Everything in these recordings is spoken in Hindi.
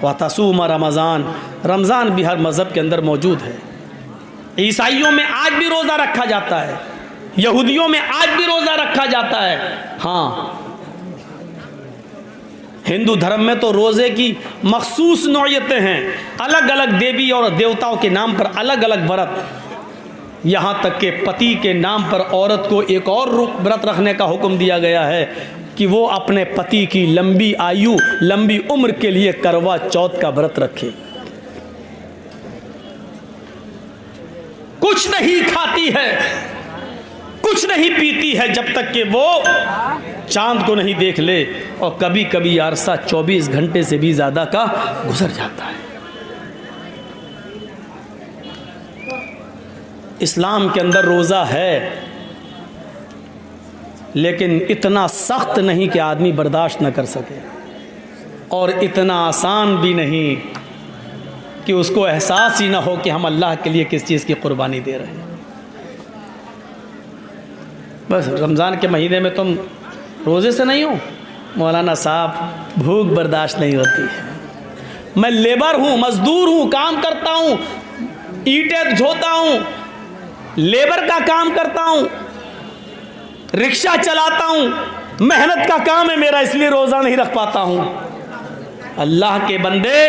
व तसूम रमज़ान, रमज़ान भी हर मज़हब के अंदर मौजूद है। ईसाइयों में आज भी रोज़ा रखा जाता है, यहूदियों में आज भी रोज़ा रखा जाता है। हाँ, हिंदू धर्म में तो रोज़े की मखसूस नौयतें हैं, अलग अलग देवी और देवताओं के नाम पर अलग अलग व्रत। यहाँ तक कि पति के नाम पर औरत को एक और व्रत रखने का हुक्म दिया गया है कि वो अपने पति की लंबी आयु, लंबी उम्र के लिए करवा चौथ का व्रत रखे। कुछ नहीं खाती है, कुछ नहीं पीती है जब तक कि वो चांद को नहीं देख ले, और कभी कभी अरसा 24 घंटे से भी ज्यादा का गुजर जाता है। इस्लाम के अंदर रोज़ा है, लेकिन इतना सख्त नहीं कि आदमी बर्दाश्त न कर सके, और इतना आसान भी नहीं कि उसको एहसास ही ना हो कि हम अल्लाह के लिए किस चीज़ की कुर्बानी दे रहे हैं। बस रमज़ान के महीने में तुम रोज़े से नहीं हो, मौलाना साहब भूख बर्दाश्त नहीं होती है। मैं लेबर हूँ, मजदूर हूँ, काम करता हूँ, ईंटें ढोता हूँ, लेबर का काम करता हूँ, रिक्शा चलाता हूँ, मेहनत का काम है मेरा, इसलिए रोज़ा नहीं रख पाता हूँ। अल्लाह के बंदे,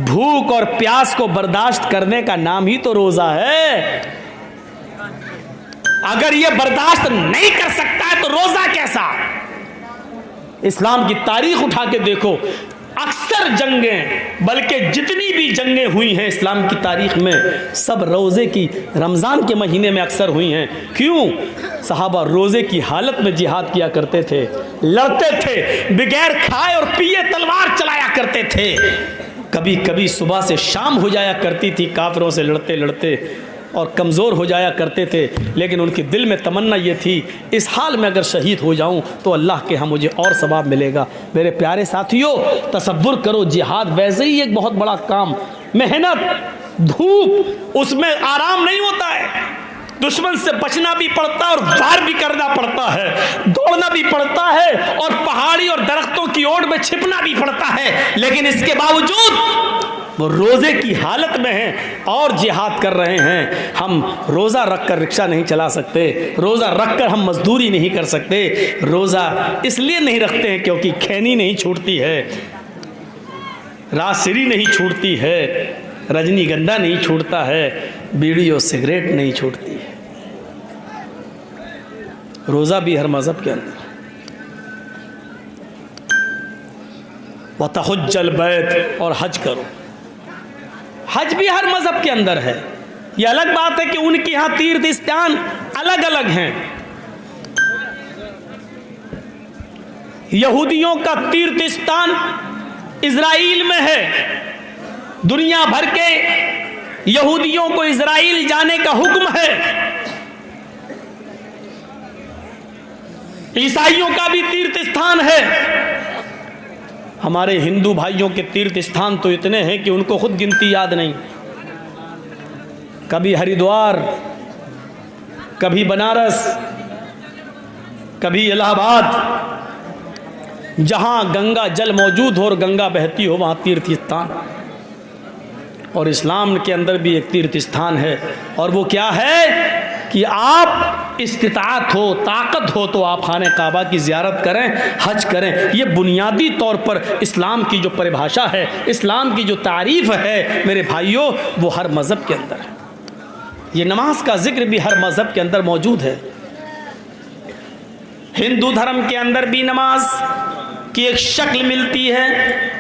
भूख और प्यास को बर्दाश्त करने का नाम ही तो रोज़ा है। अगर ये बर्दाश्त नहीं कर सकता है तो रोज़ा कैसा? इस्लाम की तारीख उठा के देखो, अक्सर जंगें, बल्कि जितनी भी जंगें हुई हैं इस्लाम की तारीख में, सब रोज़े की, रमज़ान के महीने में अक्सर हुई हैं। क्यों? सहाबा रोज़े की हालत में जिहाद किया करते थे, लड़ते थे, बगैर खाए और पिए तलवार चलाया करते थे। कभी कभी सुबह से शाम हो जाया करती थी काफिरों से लड़ते लड़ते, और कमज़ोर हो जाया करते थे, लेकिन उनके दिल में तमन्ना ये थी, इस हाल में अगर शहीद हो जाऊं तो अल्लाह के यहाँ मुझे और सवाब मिलेगा। मेरे प्यारे साथियों, तसव्वुर करो, जिहाद वैसे ही एक बहुत बड़ा काम, मेहनत, धूप, उसमें आराम नहीं होता है, दुश्मन से बचना भी पड़ता है और वार भी करना पड़ता है, दौड़ना भी पड़ता है और पहाड़ी और दरख्तों की ओट में छिपना भी पड़ता है। लेकिन इसके बावजूद वो रोज़े की हालत में हैं और जिहाद कर रहे हैं। हम रोज़ा रखकर रिक्शा नहीं चला सकते, रोज़ा रखकर हम मजदूरी नहीं कर सकते। रोज़ा इसलिए नहीं रखते हैं क्योंकि खैनी नहीं छूटती है, राजश्री नहीं छूटती है, रजनीगंधा नहीं छूटता है, बीड़ी और सिगरेट नहीं छूटती है। रोज़ा भी हर मज़हब के अंदर। व तहुज्जल बैत, और हज करो, हज भी हर मज़हब के अंदर है। यह अलग बात है कि उनके यहाँ तीर्थ स्थान अलग अलग हैं। यहूदियों का तीर्थ स्थान इज़राइल में है, दुनिया भर के यहूदियों को इज़राइल जाने का हुक्म है। ईसाइयों का भी तीर्थ स्थान है। हमारे हिंदू भाइयों के तीर्थ स्थान तो इतने हैं कि उनको खुद गिनती याद नहीं। कभी हरिद्वार, कभी बनारस, कभी इलाहाबाद, जहां गंगा जल मौजूद हो और गंगा बहती हो वहां तीर्थ स्थान। और इस्लाम के अंदर भी एक तीर्थ स्थान है, और वो क्या है कि आप इस्तिताअत हो, ताकत हो तो आप खाने काबा की ज़ियारत करें, हज करें। ये बुनियादी तौर पर इस्लाम की जो परिभाषा है, इस्लाम की जो तारीफ़ है मेरे भाइयों, वो हर मज़हब के अंदर है। ये नमाज का जिक्र भी हर मज़हब के अंदर मौजूद है। हिंदू धर्म के अंदर भी नमाज की एक शक्ल मिलती है।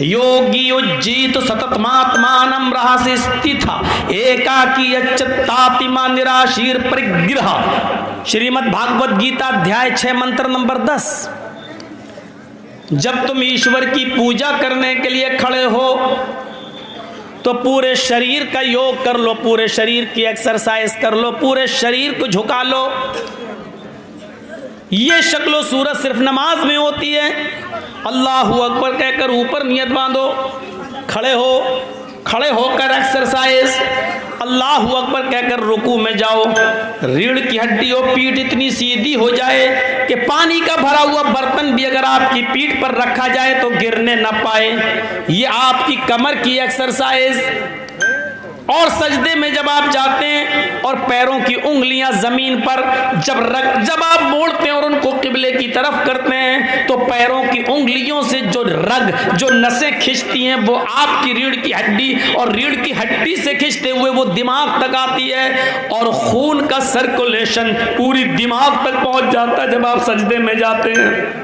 योगी उज्जीत सततमात्मानम रहस्य स्थिता एकाकी अच्युतातिमा निराशीर परिग्रह। श्रीमद् भागवत गीता अध्याय 6 मंत्र नंबर 10। जब तुम ईश्वर की पूजा करने के लिए खड़े हो तो पूरे शरीर का योग कर लो, पूरे शरीर की एक्सरसाइज कर लो, पूरे शरीर को झुका लो। ये शक्लो सूरत सिर्फ नमाज में होती है। अल्लाहू अकबर कहकर ऊपर नियत बांधो, खड़े हो, खड़े होकर एक्सरसाइज, अल्लाहु अकबर कहकर रुकू में जाओ। रीढ़ की हड्डी और पीठ इतनी सीधी हो जाए कि पानी का भरा हुआ बर्तन भी अगर आपकी पीठ पर रखा जाए तो गिरने ना पाए। ये आपकी कमर की एक्सरसाइज। और सजदे में जब आप जाते हैं और पैरों की उंगलियां जमीन पर जब आप मोड़ते हैं और उनको किबले की तरफ करते हैं तो पैरों की उंगलियों से जो नसें खिंचती हैं वो आपकी रीढ़ की हड्डी, और रीढ़ की हड्डी से खिंचते हुए वो दिमाग तक आती है और खून का सर्कुलेशन पूरी दिमाग तक पहुंच जाता है जब आप सजदे में जाते हैं।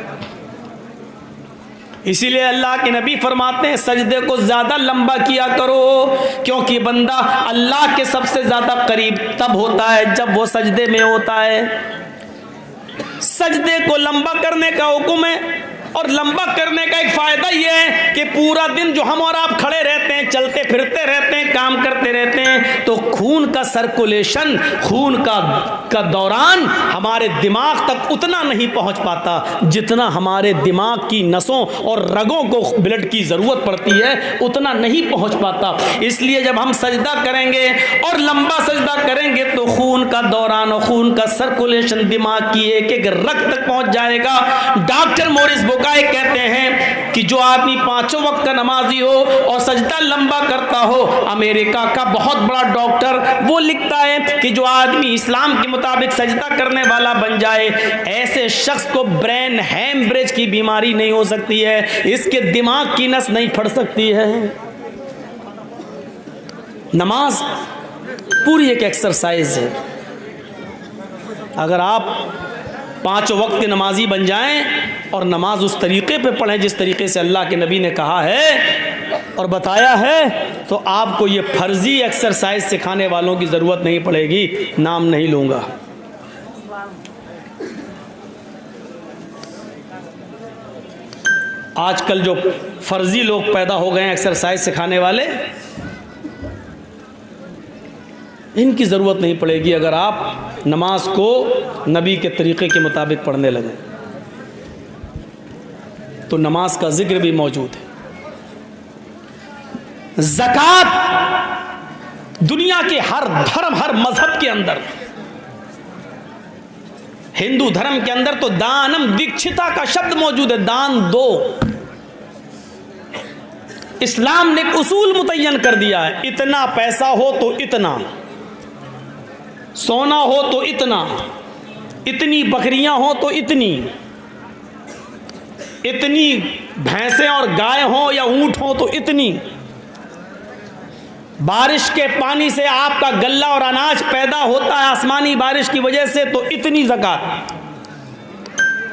इसीलिए अल्लाह के नबी फरमाते हैं सजदे को ज्यादा लंबा किया करो, क्योंकि बंदा अल्लाह के सबसे ज्यादा करीब तब होता है जब वो सजदे में होता है। सजदे को लंबा करने का हुक्म है, और लंबा करने का एक फायदा यह है कि पूरा दिन जो हम और आप खड़े रहते हैं, चलते फिरते रहते हैं, काम करते रहते हैं, तो खून का सर्कुलेशन, खून का दौरान हमारे दिमाग तक उतना नहीं पहुंच पाता जितना हमारे दिमाग की नसों और रगों को ब्लड की जरूरत पड़ती है, उतना नहीं पहुंच पाता। इसलिए जब हम सजदा करेंगे और लंबा सजदा करेंगे तो खून का दौरान और खून का सर्कुलेशन दिमाग की एक एक रग तक पहुंच जाएगा। डॉक्टर मोरिस बुकाई कहते हैं कि जो आदमी पांचों वक्त का नमाजी हो और सजदा लंबा करता हो, अमेरिका का बहुत बड़ा डॉक्टर, वो लिखता है कि जो आदमी इस्लाम के मुताबिक सजदा करने वाला बन जाए, ऐसे शख्स को ब्रेन हेमरेज की बीमारी नहीं हो सकती है, इसके दिमाग की नस नहीं फट सकती है। नमाज पूरी एक एक्सरसाइज है। अगर आप पांचों वक्त के नमाजी बन जाएं और नमाज उस तरीके पे पढ़ें जिस तरीके से अल्लाह के नबी ने कहा है और बताया है, तो आपको ये फर्जी एक्सरसाइज सिखाने वालों की ज़रूरत नहीं पड़ेगी। नाम नहीं लूँगा। आजकल जो फर्जी लोग पैदा हो गए हैं एक्सरसाइज सिखाने वाले, इनकी ज़रूरत नहीं पड़ेगी अगर आप नमाज को नबी के तरीक़े के मुताबिक पढ़ने लगे। तो नमाज का जिक्र भी मौजूद है। ज़कात दुनिया के हर धर्म, हर मजहब के अंदर, हिंदू धर्म के अंदर तो दानम दीक्षिता का शब्द मौजूद है, दान दो। इस्लाम ने एक उसूल मुतय्यन कर दिया है, इतना पैसा हो तो इतना, सोना हो तो इतना, इतनी बकरियां हो तो इतनी, इतनी भैंसें और गाय हो या ऊंट हो तो इतनी, बारिश के पानी से आपका गल्ला और अनाज पैदा होता है आसमानी बारिश की वजह से तो इतनी ज़कात,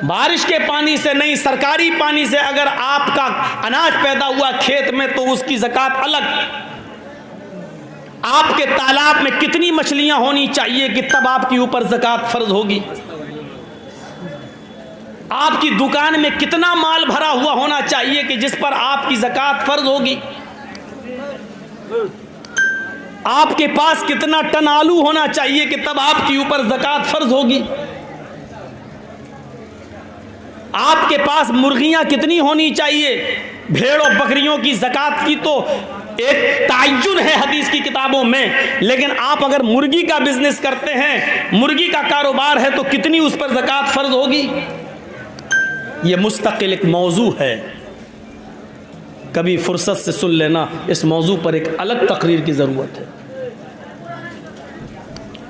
बारिश के पानी से नहीं सरकारी पानी से अगर आपका अनाज पैदा हुआ खेत में तो उसकी ज़कात अलग। आपके तालाब में कितनी मछलियां होनी चाहिए कि तब आपके ऊपर ज़कात फर्ज होगी। आपकी दुकान में कितना माल भरा हुआ होना चाहिए कि जिस पर आपकी ज़कात फर्ज होगी। आपके पास कितना टन आलू होना चाहिए कि तब आपके ऊपर ज़कात फर्ज होगी। आपके पास मुर्गियां कितनी होनी चाहिए, भेड़ और बकरियों की ज़कात की तो एक तायुन है हदीस की किताबों में, लेकिन आप अगर मुर्गी का बिजनेस करते हैं, मुर्गी का कारोबार है, तो कितनी उस पर ज़कात फर्ज होगी। यह मुस्तकिल एक मौजू है, कभी फुर्सत से सुन लेना, इस मौजू पर एक अलग तकरीर की ज़रूरत है।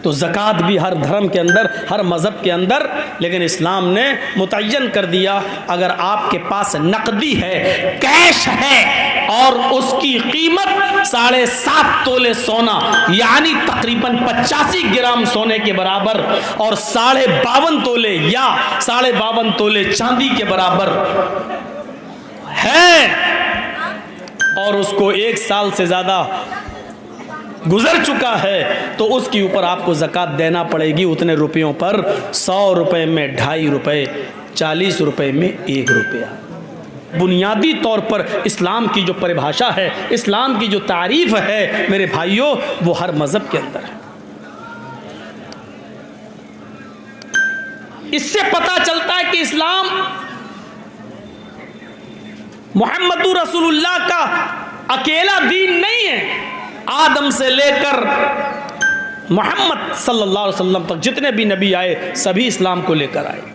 तो ज़कात भी हर धर्म के अंदर, हर मज़हब के अंदर, लेकिन इस्लाम ने मुतय्यन कर दिया अगर आपके पास नकदी है, कैश है और उसकी कीमत 7.5 तोले सोना यानी तकरीबन 85 ग्राम सोने के बराबर और 52.5 तोले या 52.5 तोले चांदी के बराबर है और उसको 1 साल से ज़्यादा गुजर चुका है, तो उसके ऊपर आपको ज़कात देना पड़ेगी उतने रुपयों पर। 100 रुपये में 2.5 रुपये, 40 रुपये में 1 रुपया। बुनियादी तौर पर इस्लाम की जो परिभाषा है, इस्लाम की जो तारीफ है मेरे भाइयों, वो हर मज़हब के अंदर है। इससे पता चलता है कि इस्लाम मुहम्मदुर रसूलुल्लाह का अकेला दीन नहीं है, आदम से लेकर मोहम्मद सल्लल्लाहु अलैहि वसल्लम तक जितने भी नबी आए सभी इस्लाम को लेकर आए।